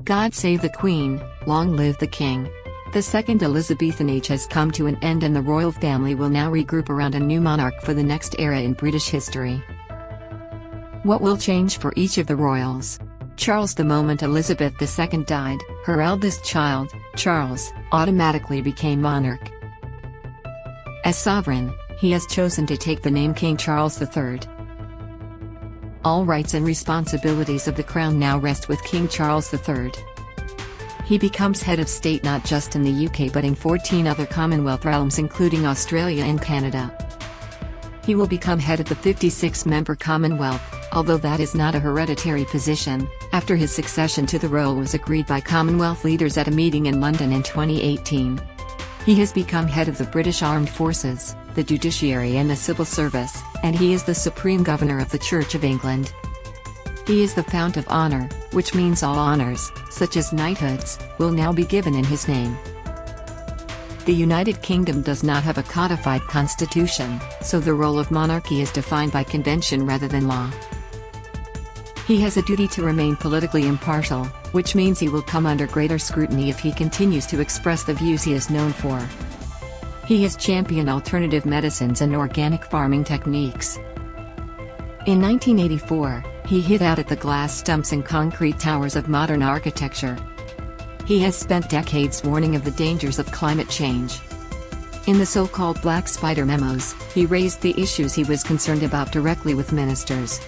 God save the Queen, long live the King. The second Elizabethan age has come to an end and the royal family will now regroup around a new monarch for the next era in British history. What will change for each of the royals? Charles. The moment Elizabeth II died, her eldest child, Charles, automatically became monarch. As sovereign, he has chosen to take the name King Charles III. All rights and responsibilities of the crown now rest with King Charles III. He becomes head of state not just in the UK but in 14 other Commonwealth realms including Australia and Canada. He will become head of the 56-member Commonwealth, although that is not a hereditary position, after his succession to the role was agreed by Commonwealth leaders at a meeting in London in 2018. He has become head of the British Armed Forces, the judiciary and the civil service, and he is the Supreme Governor of the Church of England. He is the fount of honour, which means all honours, such as knighthoods, will now be given in his name. The United Kingdom does not have a codified constitution, so the role of monarchy is defined by convention rather than law. He has a duty to remain politically impartial, which means he will come under greater scrutiny if he continues to express the views he is known for. He has championed alternative medicines and organic farming techniques. In 1984, he hit out at the glass stumps and concrete towers of modern architecture. He has spent decades warning of the dangers of climate change. In the so-called Black Spider memos, he raised the issues he was concerned about directly with ministers.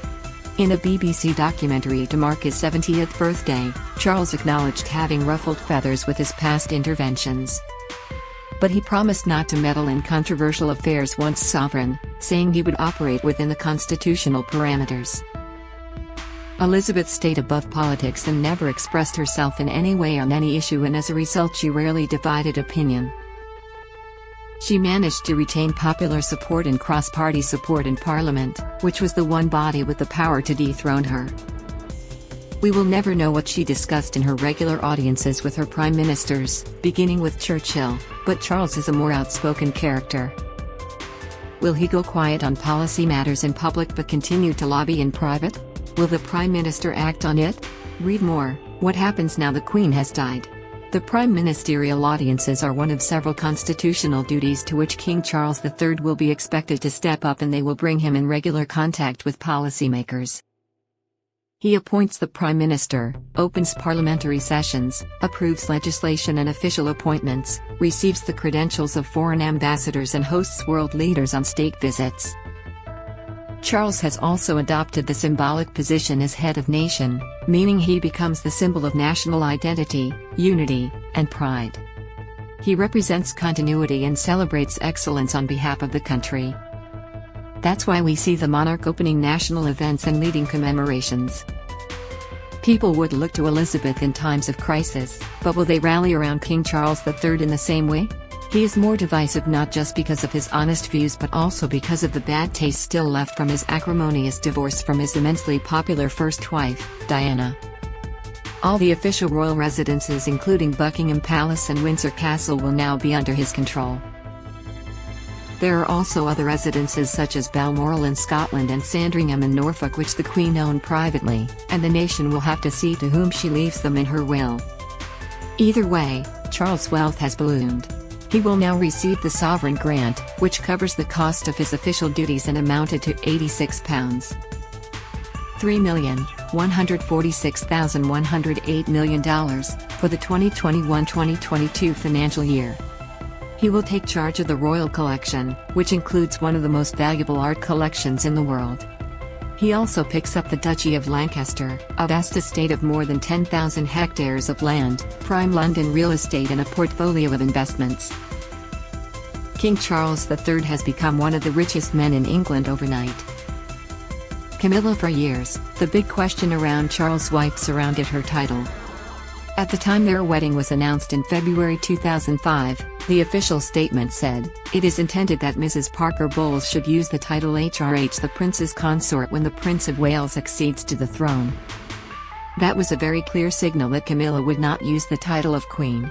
In a BBC documentary to mark his 70th birthday, Charles acknowledged having ruffled feathers with his past interventions. But he promised not to meddle in controversial affairs once sovereign, saying he would operate within the constitutional parameters. Elizabeth stayed above politics and never expressed herself in any way on any issue, and as a result she rarely divided opinion. She managed to retain popular support and cross-party support in Parliament, which was the one body with the power to dethrone her. We will never know what she discussed in her regular audiences with her prime ministers, beginning with Churchill, but Charles is a more outspoken character. Will he go quiet on policy matters in public but continue to lobby in private? Will the Prime Minister act on it? Read more. What happens now the Queen has died? The prime ministerial audiences are one of several constitutional duties to which King Charles III will be expected to step up, and they will bring him in regular contact with policymakers. He appoints the Prime Minister, opens parliamentary sessions, approves legislation and official appointments, receives the credentials of foreign ambassadors and hosts world leaders on state visits. Charles has also adopted the symbolic position as head of nation, meaning he becomes the symbol of national identity, unity, and pride. He represents continuity and celebrates excellence on behalf of the country. That's why we see the monarch opening national events and leading commemorations. People would look to Elizabeth in times of crisis, but will they rally around King Charles III in the same way? He is more divisive not just because of his honest views but also because of the bad taste still left from his acrimonious divorce from his immensely popular first wife, Diana. All the official royal residences including Buckingham Palace and Windsor Castle will now be under his control. There are also other residences such as Balmoral in Scotland and Sandringham in Norfolk which the Queen owned privately, and the nation will have to see to whom she leaves them in her will. Either way, Charles' wealth has ballooned. He will now receive the sovereign grant, which covers the cost of his official duties and amounted to £86. $3,146,108 million, for the 2021-2022 financial year. He will take charge of the royal collection, which includes one of the most valuable art collections in the world. He also picks up the Duchy of Lancaster, a vast estate of more than 10,000 hectares of land, prime London real estate and a portfolio of investments. King Charles III has become one of the richest men in England overnight. Camilla. For years, the big question around Charles' wife surrounded her title. At the time their wedding was announced in February 2005, the official statement said, "It is intended that Mrs. Parker Bowles should use the title HRH the Prince's consort when the Prince of Wales accedes to the throne." That was a very clear signal that Camilla would not use the title of Queen.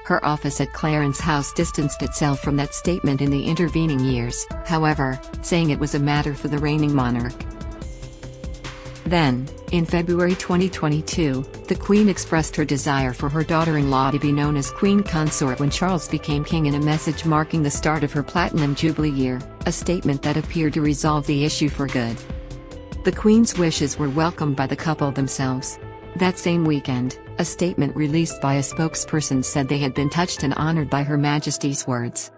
Her office at Clarence House distanced itself from that statement in the intervening years, however, saying it was a matter for the reigning monarch. Then, in February 2022, the Queen expressed her desire for her daughter-in-law to be known as Queen Consort when Charles became king in a message marking the start of her Platinum Jubilee year, a statement that appeared to resolve the issue for good. The Queen's wishes were welcomed by the couple themselves. That same weekend, a statement released by a spokesperson said they had been touched and honored by Her Majesty's words.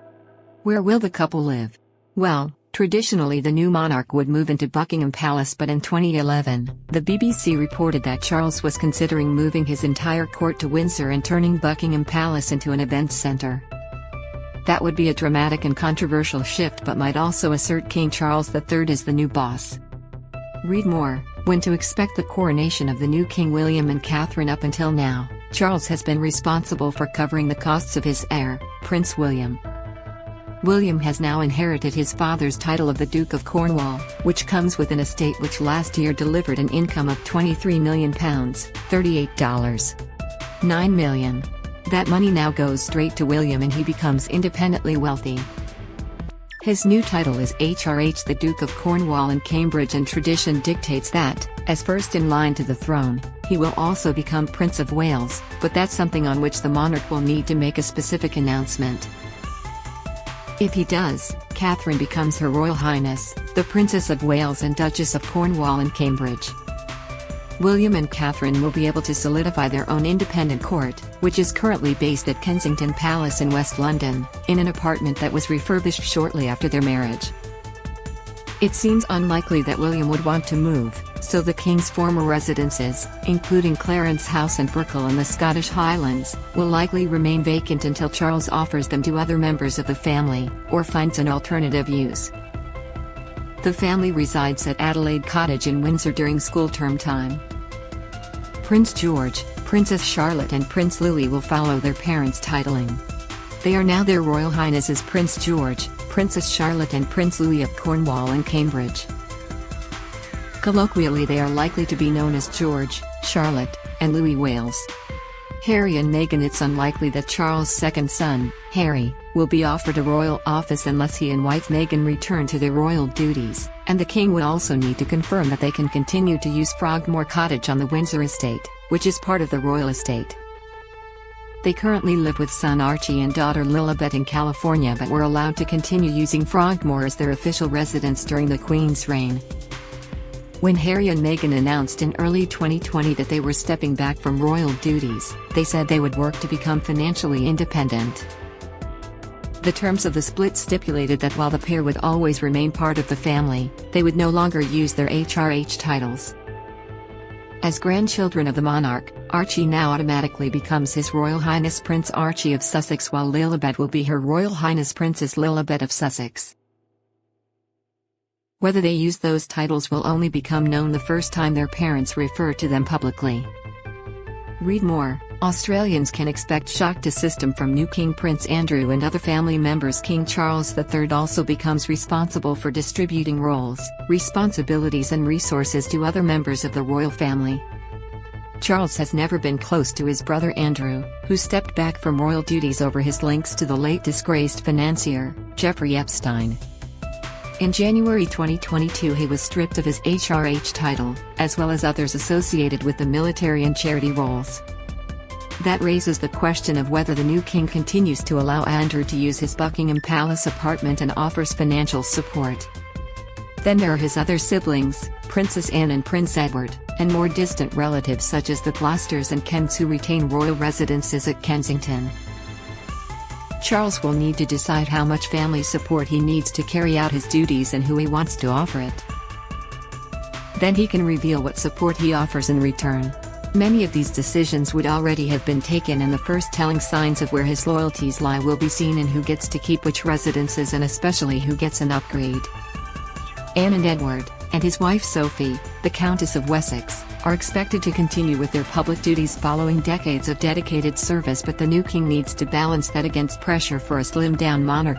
Where will the couple live? Well, traditionally the new monarch would move into Buckingham Palace, but in 2011, the BBC reported that Charles was considering moving his entire court to Windsor and turning Buckingham Palace into an events centre. That would be a dramatic and controversial shift, but might also assert King Charles III is the new boss. Read more. When to expect the coronation of the new King William and Catherine. Up until now, Charles has been responsible for covering the costs of his heir, Prince William. William has now inherited his father's title of the Duke of Cornwall, which comes with an estate which last year delivered an income of £23 million, $38.9 million. That money now goes straight to William and he becomes independently wealthy. His new title is HRH, the Duke of Cornwall and Cambridge, and tradition dictates that, as first in line to the throne, he will also become Prince of Wales, but that's something on which the monarch will need to make a specific announcement. If he does, Catherine becomes Her Royal Highness, the Princess of Wales and Duchess of Cornwall and Cambridge. William and Catherine will be able to solidify their own independent court, which is currently based at Kensington Palace in West London, in an apartment that was refurbished shortly after their marriage. It seems unlikely that William would want to move, so the King's former residences, including Clarence House and Brickell in the Scottish Highlands, will likely remain vacant until Charles offers them to other members of the family, or finds an alternative use. The family resides at Adelaide Cottage in Windsor during school term time. Prince George, Princess Charlotte and Prince Louis will follow their parents' titling. They are now Their Royal Highnesses Prince George, Princess Charlotte and Prince Louis of Cornwall and Cambridge. Colloquially they are likely to be known as George, Charlotte, and Louis Wales. Harry and Meghan. It's unlikely that Charles' second son, Harry, will be offered a royal office unless he and wife Meghan return to their royal duties, and the King would also need to confirm that they can continue to use Frogmore Cottage on the Windsor estate, which is part of the royal estate. They currently live with son Archie and daughter Lilibet in California, but were allowed to continue using Frogmore as their official residence during the Queen's reign. When Harry and Meghan announced in early 2020 that they were stepping back from royal duties, they said they would work to become financially independent. The terms of the split stipulated that while the pair would always remain part of the family, they would no longer use their HRH titles. As grandchildren of the monarch, Archie now automatically becomes His Royal Highness Prince Archie of Sussex, while Lilibet will be Her Royal Highness Princess Lilibet of Sussex. Whether they use those titles will only become known the first time their parents refer to them publicly. Read more. Australians can expect shock to system from new King Prince Andrew and other family members. King Charles III also becomes responsible for distributing roles, responsibilities and resources to other members of the royal family. Charles has never been close to his brother Andrew, who stepped back from royal duties over his links to the late disgraced financier, Jeffrey Epstein. In January 2022 he was stripped of his HRH title, as well as others associated with the military and charity roles. That raises the question of whether the new king continues to allow Andrew to use his Buckingham Palace apartment and offers financial support. Then there are his other siblings, Princess Anne and Prince Edward, and more distant relatives such as the Gloucesters and Kents, who retain royal residences at Kensington. Charles will need to decide how much family support he needs to carry out his duties and who he wants to offer it. Then he can reveal what support he offers in return. Many of these decisions would already have been taken, and the first telling signs of where his loyalties lie will be seen in who gets to keep which residences and especially who gets an upgrade. Anne and Edward, and his wife Sophie, the Countess of Wessex, are expected to continue with their public duties following decades of dedicated service, but the new king needs to balance that against pressure for a slimmed-down monarchy.